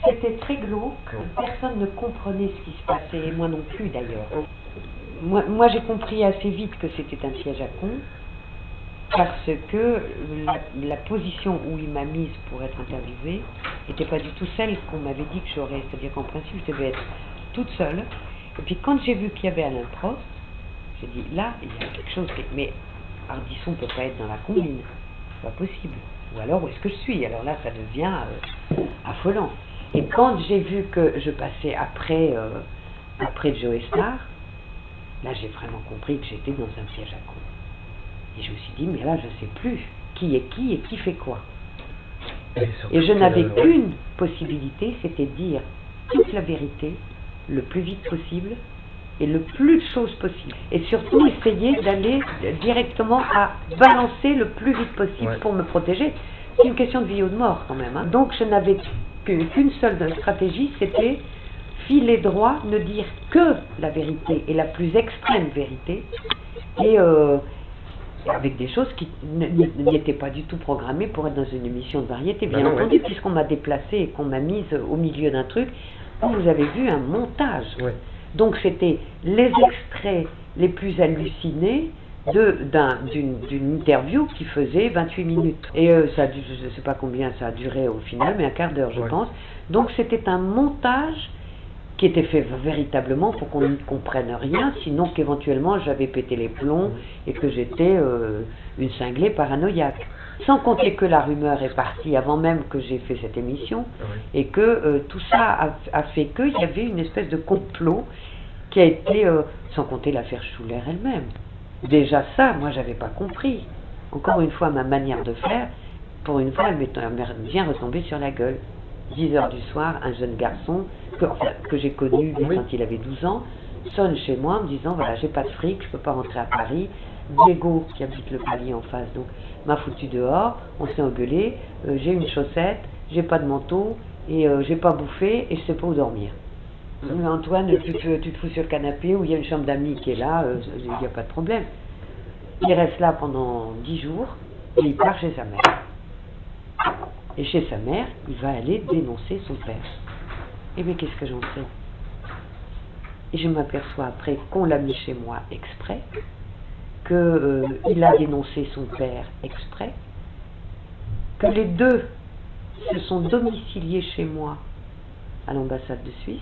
C'était très glauque, personne ne comprenait ce qui se passait, et moi non plus d'ailleurs. Moi j'ai compris assez vite que c'était un piège à con, parce que la position où il m'a mise pour être interviewée n'était pas du tout celle qu'on m'avait dit que j'aurais, c'est-à-dire qu'en principe je devais être toute seule. Et puis quand j'ai vu qu'il y avait Alain Prost, j'ai dit là il y a quelque chose qui... Mais Ardisson ne peut pas être dans la combine, c'est pas possible. Ou alors où est-ce que je suis? Alors là ça devient affolant. Et quand j'ai vu que je passais après Joe Star, là j'ai vraiment compris que j'étais dans un piège à con. Et je me suis dit, mais là, je ne sais plus qui est qui et qui fait quoi. Et je n'avais qu'une possibilité, c'était de dire toute la vérité, le plus vite possible, et le plus de choses possible. Et surtout, essayer d'aller directement à balancer le plus vite possible pour me protéger. C'est une question de vie ou de mort, quand même. Hein. Donc, je n'avais qu'une seule stratégie, c'était filer droit, ne dire que la vérité, et la plus extrême vérité, et... avec des choses qui n'étaient pas du tout programmées pour être dans une émission de variété, bien entendu, puisqu'on m'a déplacée et qu'on m'a mise au milieu d'un truc où vous avez vu un montage. Donc c'était les extraits les plus hallucinés d'une interview qui faisait 28 minutes. Et ça, je ne sais pas combien ça a duré au final, mais un quart d'heure je pense. Donc c'était un montage qui était fait véritablement pour qu'on ne comprenne rien, sinon qu'éventuellement j'avais pété les plombs et que j'étais une cinglée paranoïaque. Sans compter que la rumeur est partie avant même que j'ai fait cette émission, et que tout ça a fait qu'il y avait une espèce de complot qui a été, sans compter l'affaire Schuller elle-même. Déjà ça, moi j'avais pas compris. Encore une fois, ma manière de faire, pour une fois, elle m'est bien retombée sur la gueule. 10 heures du soir, un jeune garçon que j'ai connu quand il avait 12 ans, sonne chez moi en me disant voilà, j'ai pas de fric, je peux pas rentrer à Paris. Diego, qui habite le palier en face, donc m'a foutu dehors, on s'est engueulé, j'ai une chaussette, j'ai pas de manteau, et j'ai pas bouffé, et je sais pas où dormir. Mais Antoine, tu te fous sur le canapé, où il y a une chambre d'amis qui est là, il n'y a pas de problème. Il reste là pendant 10 jours, et il part chez sa mère. Et chez sa mère, il va aller dénoncer son père. Eh bien, qu'est-ce que j'en sais? Et je m'aperçois après qu'on l'a mis chez moi exprès, qu'il a dénoncé son père exprès, que les deux se sont domiciliés chez moi à l'ambassade de Suisse.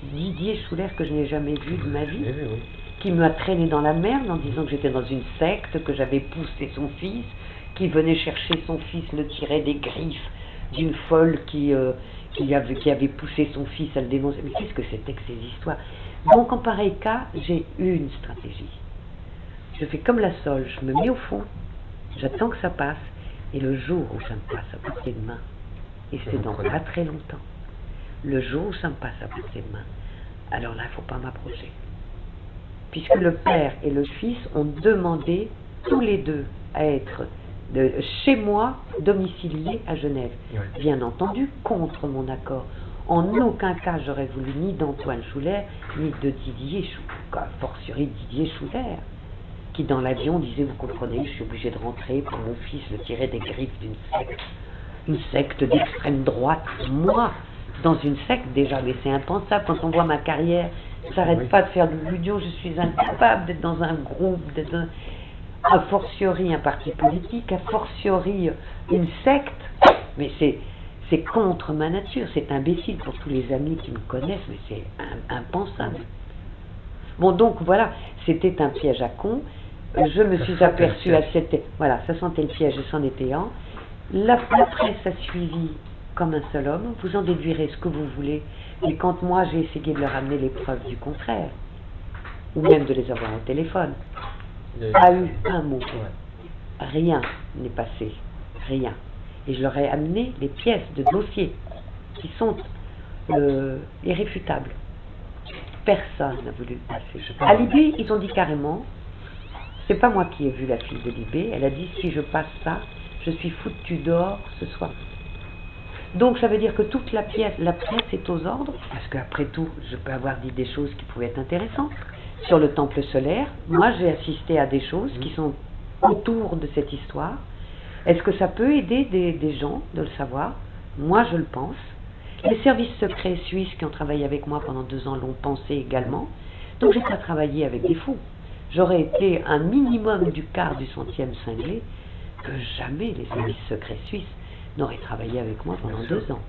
Didier Schuller, que je n'ai jamais vu de ma vie, qui m'a traîné dans la merde en disant que j'étais dans une secte, que j'avais poussé son fils, qui venait chercher son fils, le tirait des griffes d'une folle qui avait poussé son fils à le dénoncer. Mais qu'est-ce que c'était que ces histoires? Donc en pareil cas, j'ai une stratégie. Je fais comme la sole, je me mets au fond, j'attends que ça passe, et le jour où ça me passe à portée de main, et c'est dans pas très longtemps, le jour où ça me passe à portée de main, alors là il ne faut pas m'approcher. Puisque le père et le fils ont demandé tous les deux à être chez moi, domiciliés à Genève. Bien entendu, contre mon accord. En aucun cas j'aurais voulu ni d'Antoine Schuller, ni de Didier Schuller, a fortiori Didier Schuller, qui dans l'avion disait, vous comprenez, je suis obligé de rentrer pour mon fils le tirer des griffes une secte d'extrême droite. Moi, dans une secte déjà, mais c'est impensable quand on voit ma carrière, ça n'arrête pas de faire de l'audio, je suis incapable d'être dans un groupe, a fortiori un parti politique, a fortiori une secte, mais c'est contre ma nature, c'est imbécile pour tous les amis qui me connaissent, mais c'est impensable. Bon, donc voilà, c'était un piège à con. Je me suis aperçue à cette... Voilà, ça sentait le piège, c'en était un. La presse a suivi comme un seul homme, vous en déduirez ce que vous voulez, mais quand moi j'ai essayé de leur amener les preuves du contraire, ou même de les avoir au téléphone, pas eu un mot, rien n'est passé, rien. Et je leur ai amené les pièces de dossier qui sont irréfutables. Personne n'a voulu passer. À Libé, ils ont dit carrément, c'est pas moi qui ai vu la fille de Libé, elle a dit si je passe ça, je suis foutu dehors ce soir. Donc ça veut dire que toute la presse est aux ordres, parce qu'après tout, je peux avoir dit des choses qui pouvaient être intéressantes. Sur le temple solaire, moi j'ai assisté à des choses qui sont autour de cette histoire. Est-ce que ça peut aider des gens de le savoir? Moi je le pense. Les services secrets suisses qui ont travaillé avec moi pendant 2 ans l'ont pensé également. Donc j'ai pas travaillé avec des fous. J'aurais été un minimum du quart du centième cinglé que jamais les services secrets suisses n'auraient travaillé avec moi pendant 2 ans.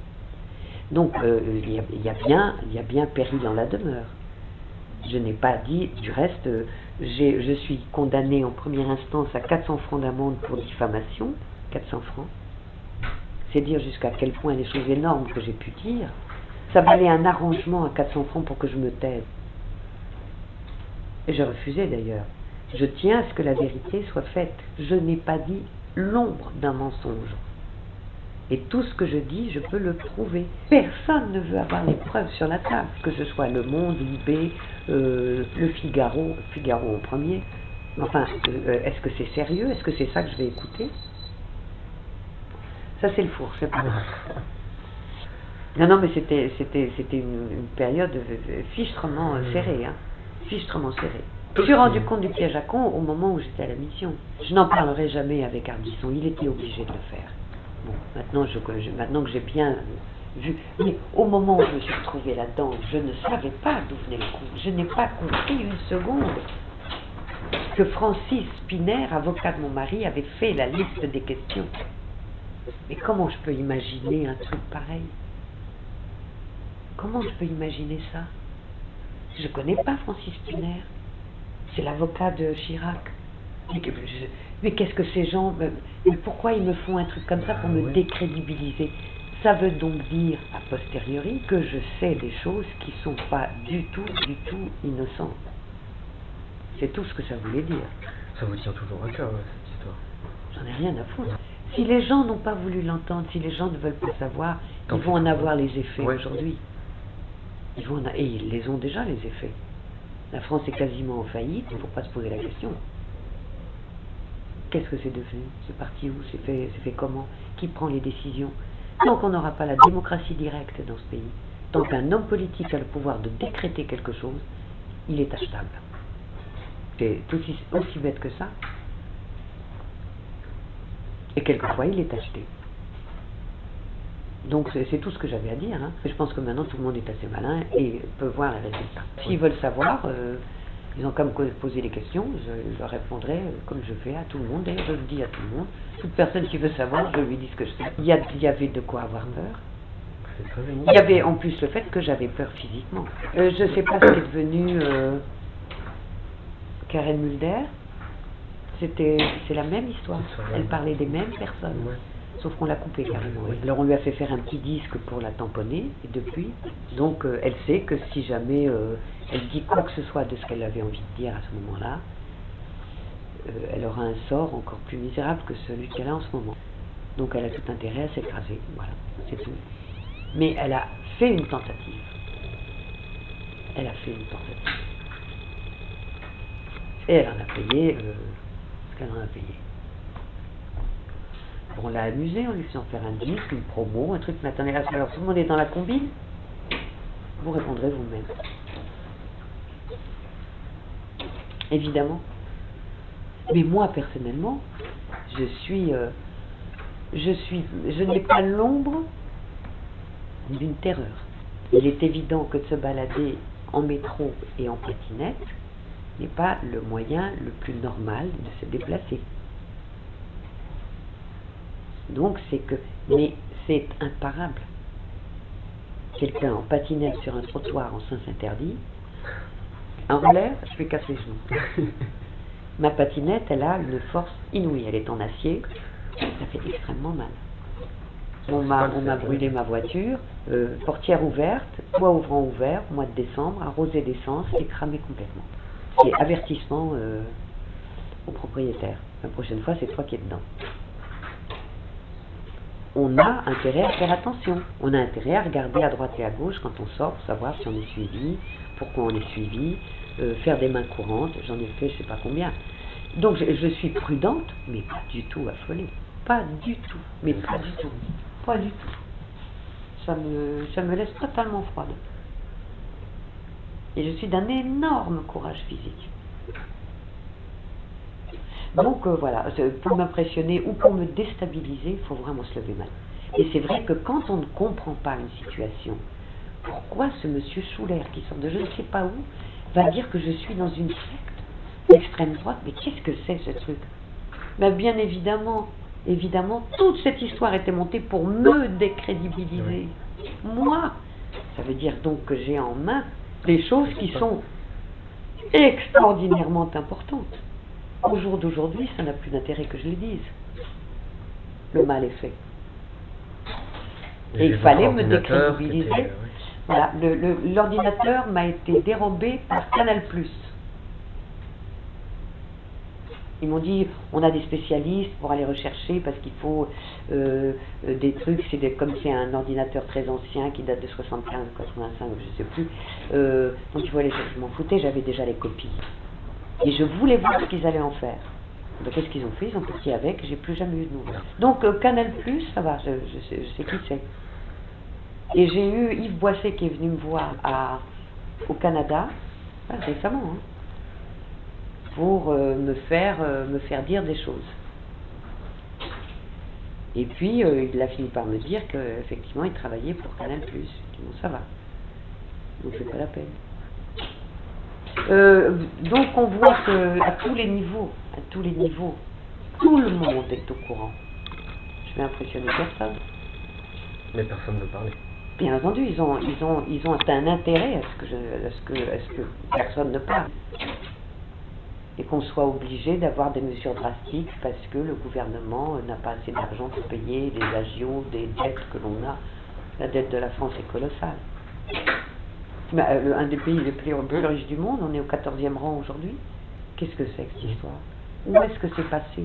Donc il y a bien péril en la demeure. Je n'ai pas dit, du reste, je suis condamné en première instance à 400 francs d'amende pour diffamation, 400 francs. C'est dire jusqu'à quel point les choses énormes que j'ai pu dire, ça valait un arrangement à 400 francs pour que je me taise. Et je refusais d'ailleurs. Je tiens à ce que la vérité soit faite. Je n'ai pas dit l'ombre d'un mensonge. Et tout ce que je dis, je peux le prouver. Personne ne veut avoir les preuves sur la table, que ce soit Le Monde, Libé, Le Figaro en premier. Enfin, est-ce que c'est sérieux? Est-ce que c'est ça que je vais écouter? Ça, c'est le four, c'est pas grave. Non, mais c'était une période fichtrement serrée, hein. Fichtrement serrée. Je me suis rendu compte du piège à con au moment où j'étais à la mission. Je n'en parlerai jamais avec Ardisson, il était obligé de le faire. Bon, maintenant que j'ai bien vu, mais au moment où je me suis retrouvée là-dedans, je ne savais pas d'où venait le coup. Je n'ai pas compris une seconde que Francis Spinner, avocat de mon mari, avait fait la liste des questions. Mais comment je peux imaginer un truc pareil? Comment je peux imaginer ça? Je ne connais pas Francis Spinner. C'est l'avocat de Chirac. Mais qu'est-ce que ces gens... Mais pourquoi ils me font un truc comme ça pour me décrédibiliser? Ça veut donc dire, a posteriori, que je sais des choses qui ne sont pas du tout innocentes. C'est tout ce que ça voulait dire. Ça vous tient toujours à cœur, cette histoire? J'en ai rien à foutre. Si les gens n'ont pas voulu l'entendre, si les gens ne veulent pas savoir, ils vont en avoir les effets aujourd'hui. Et ils les ont déjà, les effets. La France est quasiment en faillite, il ne faut pas se poser la question. Qu'est-ce que c'est devenu? C'est parti où? C'est fait comment? Qui prend les décisions? Tant qu'on n'aura pas la démocratie directe dans ce pays, tant qu'un homme politique a le pouvoir de décréter quelque chose, il est achetable. C'est aussi bête que ça. Et quelquefois, il est acheté. Donc c'est tout ce que j'avais à dire. Hein. Je pense que maintenant tout le monde est assez malin et peut voir les résultats. S'ils veulent savoir, ils ont qu'à me poser des questions, je leur répondrai comme je fais à tout le monde. D'ailleurs, je le dis à tout le monde. Toute personne qui veut savoir, je lui dis ce que je sais. Il y avait de quoi avoir peur. Il y avait en plus le fait que j'avais peur physiquement. Je ne sais pas ce qui est devenu Karen Mulder. C'est la même histoire. Elle parlait des mêmes personnes. Sauf qu'on l'a coupé carrément. Alors on lui a fait faire un petit disque pour la tamponner, et depuis, donc elle sait que si jamais elle dit quoi que ce soit de ce qu'elle avait envie de dire à ce moment-là, elle aura un sort encore plus misérable que celui qu'elle a en ce moment. Donc elle a tout intérêt à s'écraser, voilà, c'est tout. Mais elle a fait une tentative. Elle a fait une tentative. Et elle en a payé ce qu'elle en a payé. On l'a amusé, on lui fait en faire un disque, une promo, un truc. Mais attendez, alors tout le monde est dans la combine? Vous répondrez vous-même. Évidemment. Mais moi, personnellement, je n'ai pas l'ombre d'une terreur. Il est évident que de se balader en métro et en patinette n'est pas le moyen le plus normal de se déplacer. Donc mais c'est imparable. Quelqu'un en patinette sur un trottoir en sens interdit, en relève, je vais casser les genoux. Ma patinette, elle a une force inouïe, elle est en acier, ça fait extrêmement mal. On m'a brûlé ma voiture, portière ouverte, toit ouvrant ouvert, mois de décembre, arrosé d'essence et cramé complètement. C'est avertissement au propriétaire. La prochaine fois, c'est toi qui es dedans. On a intérêt à faire attention. On a intérêt à regarder à droite et à gauche quand on sort pour savoir si on est suivi, pourquoi on est suivi, faire des mains courantes, j'en ai fait je sais pas combien. Donc je suis prudente, mais pas du tout affolée. Pas du tout, mais pas du tout. Pas du tout. Ça me laisse totalement froide. Et je suis d'un énorme courage physique. Donc voilà, pour m'impressionner ou pour me déstabiliser, il faut vraiment se lever mal. Et c'est vrai que quand on ne comprend pas une situation, pourquoi ce monsieur Schuller, qui sort de je ne sais pas où, va dire que je suis dans une secte d'extrême droite? Mais qu'est-ce que c'est ce truc? Ben bien évidemment, toute cette histoire était montée pour me décrédibiliser. Moi, ça veut dire donc que j'ai en main des choses qui sont extraordinairement importantes. Au jour d'aujourd'hui, ça n'a plus d'intérêt que je le dise. Le mal est fait. Et il fallait me décrédibiliser. Voilà, l'ordinateur m'a été dérobé par Canal+. Ils m'ont dit, on a des spécialistes pour aller rechercher parce qu'il faut des trucs, comme c'est un ordinateur très ancien qui date de 75, 85, je sais plus. Donc il faut aller chercher. Je m'en foutais, j'avais déjà les copies. Et je voulais voir ce qu'ils allaient en faire. Donc qu'est-ce qu'ils ont fait? Ils ont parti avec, j'ai plus jamais eu de nouvelles. Donc Canal+, ça va, je sais qui c'est. Et j'ai eu Yves Boisset qui est venu me voir au Canada, récemment, hein, pour me faire dire des choses. Et puis il a fini par me dire qu'effectivement il travaillait pour Canal+. Je dis bon, ça va, donc c'est pas la peine. Donc on voit qu'à tous les niveaux, tout le monde est au courant. Je vais impressionner personne. Mais personne ne parlait. Bien entendu, ils ont un intérêt à ce que personne ne parle. Et qu'on soit obligé d'avoir des mesures drastiques parce que le gouvernement n'a pas assez d'argent pour payer les agios des dettes que l'on a. La dette de la France est colossale. Un des pays les plus riches du monde, on est au 14e rang aujourd'hui. Qu'est-ce que c'est que cette histoire? Où est-ce que c'est passé?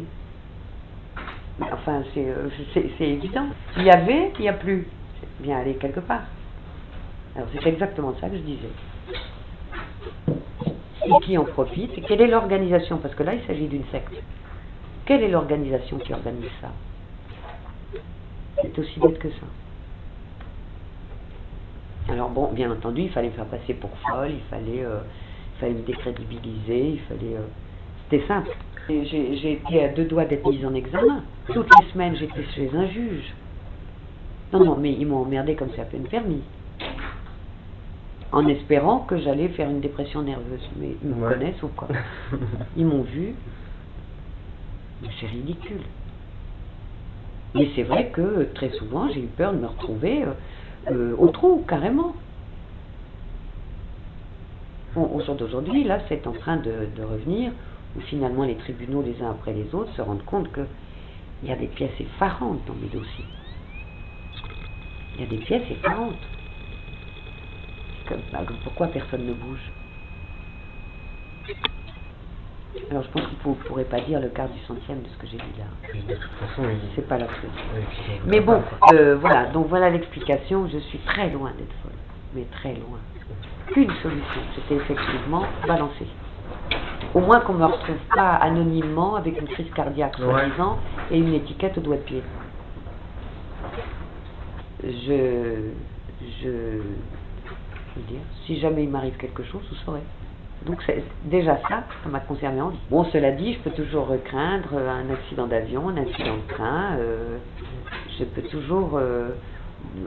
Enfin, c'est évident. Il y avait, il n'y a plus. C'est bien aller quelque part. Alors c'est exactement ça que je disais. Et qui en profite? Et quelle est l'organisation? Parce que là, il s'agit d'une secte. Quelle est l'organisation qui organise ça? C'est aussi bête que ça. Alors bon, bien entendu, il fallait me faire passer pour folle, il fallait me décrédibiliser, c'était simple. J'ai été à 2 doigts d'être mise en examen. Toutes les semaines, j'étais chez un juge. Non, mais ils m'ont emmerdé comme c'est à peine permis. En espérant que j'allais faire une dépression nerveuse. Mais ils me connaissent ou quoi? Ils m'ont vu. Mais c'est ridicule. Mais c'est vrai que très souvent, j'ai eu peur de me retrouver au trou, carrément. Bon, au jour d'aujourd'hui, là, c'est en train de revenir, où finalement les tribunaux, les uns après les autres, se rendent compte qu'il y a des pièces effarantes dans mes dossiers. Il y a des pièces effarantes. Pourquoi personne ne bouge? Alors je pense qu'il ne pourrait pas dire le quart du centième de ce que j'ai dit là. De toute façon, c'est pas la chose. Oui, mais bon, voilà, donc voilà l'explication. Je suis très loin d'être folle, mais très loin. Qu'une solution, c'était effectivement balancer. Au moins qu'on ne me retrouve pas anonymement avec une crise cardiaque, soi-disant, et une étiquette au doigt de pied. Je veux dire, si jamais il m'arrive quelque chose, vous saurez. Donc déjà ça m'a concerné en vie. Bon, cela dit, je peux toujours craindre un accident d'avion, un accident de train. Je peux toujours...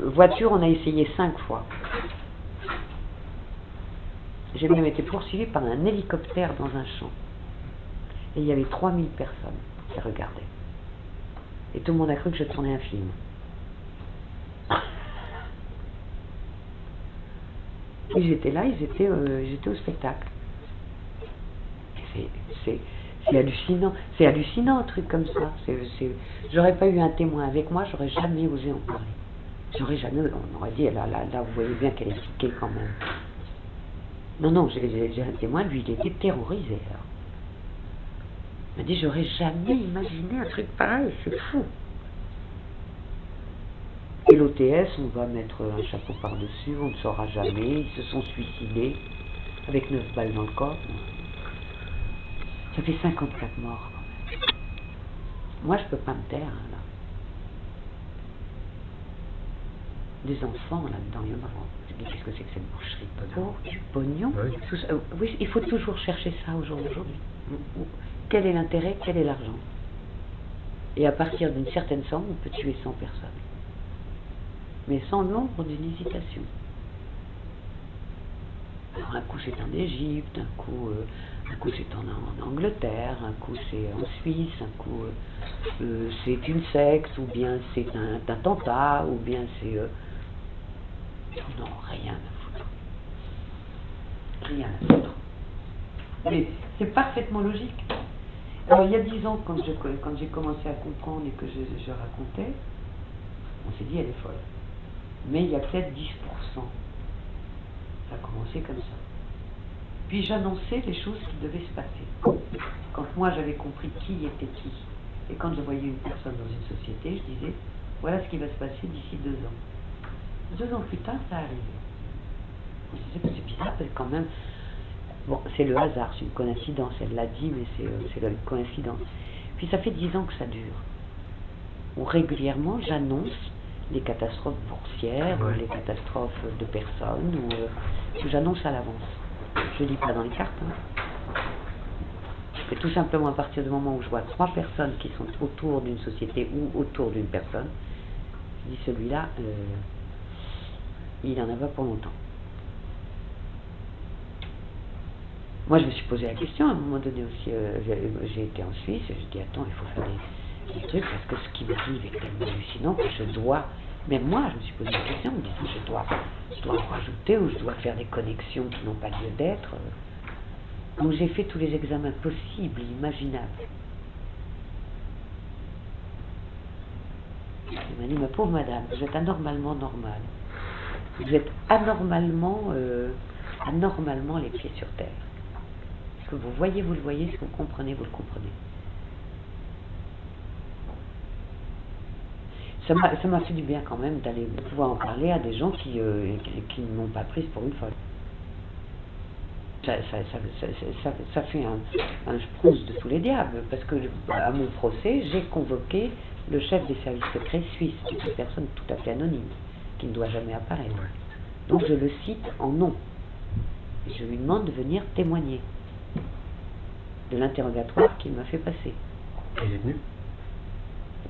voiture, on a essayé 5 fois. J'ai même été poursuivi par un hélicoptère dans un champ. Et il y avait 3000 personnes qui regardaient. Et tout le monde a cru que je tournais un film. Et j'étais là, j'étais au spectacle. C'est hallucinant. C'est hallucinant un truc comme ça. J'aurais pas eu un témoin avec moi, j'aurais jamais osé en parler. J'aurais jamais, on aurait dit, là, vous voyez bien qu'elle est piquée quand même. Non, j'ai un témoin, lui, il était terrorisé. Alors. Il m'a dit, j'aurais jamais imaginé un truc pareil, c'est fou. Et l'OTS, on va mettre un chapeau par-dessus, on ne saura jamais, ils se sont suicidés, avec 9 balles dans le corps. Ça fait 54 morts, quand même. Moi, je peux pas me taire, hein, là. Des enfants, là-dedans, il y en a. Je dis, qu'est-ce que c'est que cette boucherie? Oh, du pognon. Oui, il faut toujours chercher ça au jour d'aujourd'hui. Quel est l'intérêt, quel est l'argent? Et à partir d'une certaine somme, on peut tuer 100 personnes. mais sans l'ombre d'une hésitation. Alors, un coup c'est en Égypte, un coup c'est en Angleterre, un coup c'est en Suisse, un coup c'est une secte, ou bien c'est un attentat, ou bien c'est... non, rien à foutre. Rien à foutre. Mais c'est parfaitement logique. Alors il y a 10 ans, quand j'ai commencé à comprendre et que je racontais, on s'est dit elle est folle. Mais il y a peut-être 10%. Ça a commencé comme ça. Puis j'annonçais les choses qui devaient se passer. Quand moi j'avais compris qui était qui, et quand je voyais une personne dans une société, je disais, voilà ce qui va se passer d'ici 2 ans. 2 ans plus tard, ça arrivait. Je disais, c'est bizarre, parce que quand même, bon, c'est le hasard, c'est une coïncidence, elle l'a dit, mais c'est une coïncidence. Puis ça fait 10 ans que ça dure. Où régulièrement j'annonce les catastrophes boursières, ou les catastrophes de personnes, ou que j'annonce à l'avance. Je ne lis pas dans les cartes. Hein. C'est tout simplement à partir du moment où je vois 3 personnes qui sont autour d'une société ou autour d'une personne, je dis celui-là, il en a pas pour longtemps. Moi je me suis posé la question à un moment donné aussi, j'ai été en Suisse et je dis attends, il faut faire des trucs parce que ce qui m'arrive est tellement hallucinant que je dois, même moi je me suis posé la question en me disant je dois rajouter ou je dois faire des connexions qui n'ont pas lieu d'être. Donc j'ai fait tous les examens possibles et imaginables. Il m'a dit, ma pauvre madame, vous êtes anormalement normale. Vous êtes anormalement les pieds sur terre. Ce que vous voyez, vous le voyez, ce que vous comprenez, vous le comprenez. Ça m'a fait du bien quand même d'aller pouvoir en parler à des gens qui ne m'ont pas prise pour une folle. Ça fait un sprousse de tous les diables, parce que à mon procès, j'ai convoqué le chef des services secrets suisses, qui est une personne tout à fait anonyme, qui ne doit jamais apparaître. Donc je le cite en nom. Et je lui demande de venir témoigner de l'interrogatoire qu'il m'a fait passer. Il est venu?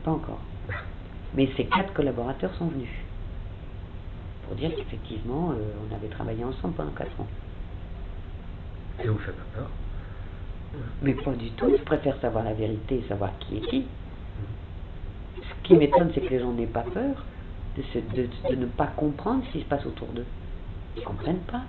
Pas encore. Mais ces 4 collaborateurs sont venus. Pour dire qu'effectivement, on avait travaillé ensemble pendant 4 ans. Et vous faites pas peur? Mais pas du tout, je préfère savoir la vérité et savoir qui est qui. Ce qui m'étonne, c'est que les gens n'aient pas peur de ne pas comprendre ce qui se passe autour d'eux. Ils ne comprennent pas.